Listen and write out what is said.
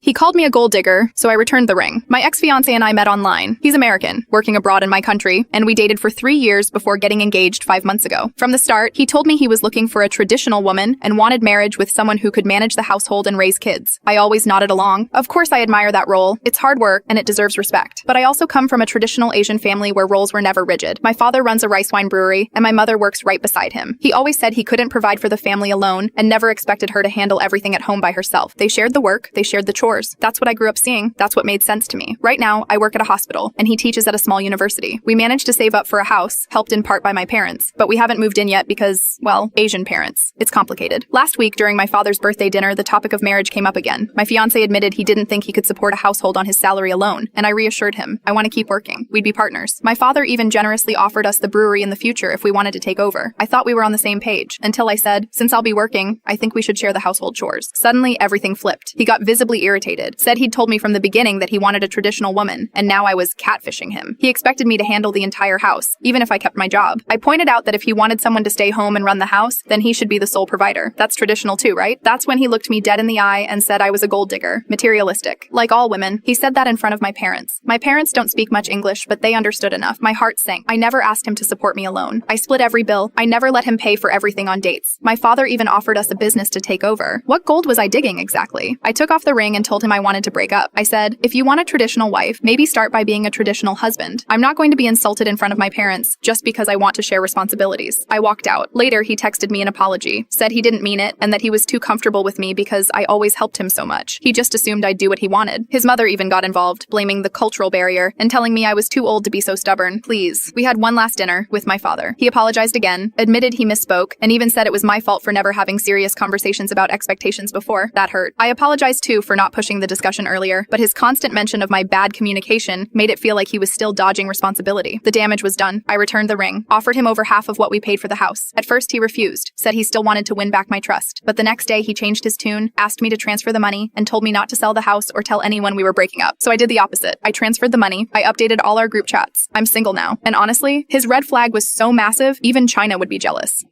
He called me a gold digger, so I returned the ring. My ex-fiancé and I met online. He's American, working abroad in my country, and we dated for 3 years before getting engaged 5 months ago. From the start, he told me he was looking for a traditional woman and wanted marriage with someone who could manage the household and raise kids. I always nodded along. Of course I admire that role. It's hard work, and it deserves respect. But I also come from a traditional Asian family where roles were never rigid. My father runs a rice wine brewery, and my mother works right beside him. He always said he couldn't provide for the family alone and never expected her to handle everything at home by herself. They shared the work, they shared the chores. That's what I grew up seeing. That's what made sense to me. Right now, I work at a hospital, and he teaches at a small university. We managed to save up for a house, helped in part by my parents, but we haven't moved in yet because, well, Asian parents. It's complicated. Last week, during my father's birthday dinner, the topic of marriage came up again. My fiancé admitted he didn't think he could support a household on his salary alone, and I reassured him, I want to keep working. We'd be partners. My father even generously offered us the brewery in the future if we wanted to take over. I thought we were on the same page, until I said, since I'll be working, I think we should share the household chores. Suddenly, everything flipped. He got visibly irritated, said he'd told me from the beginning that he wanted a traditional woman, and now I was catfishing him. He expected me to handle the entire house, even if I kept my job. I pointed out that if he wanted someone to stay home and run the house, then he should be the sole provider. That's traditional too, right? That's when he looked me dead in the eye and said I was a gold digger, materialistic. Like all women, he said that in front of my parents. My parents don't speak much English, but they understood enough. My heart sank. I never asked him to support me alone. I split every bill. I never let him pay for everything on dates. My father even offered us a business to take over. What gold was I digging exactly? I took off the ring and told him I wanted to break up. I said, if you want a traditional wife, maybe start by being a traditional husband. I'm not going to be insulted in front of my parents just because I want to share responsibilities. I walked out. Later, he texted me an apology, said he didn't mean it, and that he was too comfortable with me because I always helped him so much. He just assumed I'd do what he wanted. His mother even got involved, blaming the cultural barrier and telling me I was too old to be so stubborn. Please. We had one last dinner with my father. He apologized again, admitted he misspoke, and even said it was my fault for never having serious conversations about expectations before. That hurt. I apologized too for not pushing the discussion earlier, but his constant mention of my bad communication made it feel like he was still dodging responsibility. The damage was done. I returned the ring, offered him over half of what we paid for the house. At first, he refused, said he still wanted to win back my trust. But the next day, he changed his tune, asked me to transfer the money, and told me not to sell the house or tell anyone we were breaking up. So I did the opposite. I transferred the money. I updated all our group chats. I'm single now. And honestly, his red flag was so massive, even China would be jealous.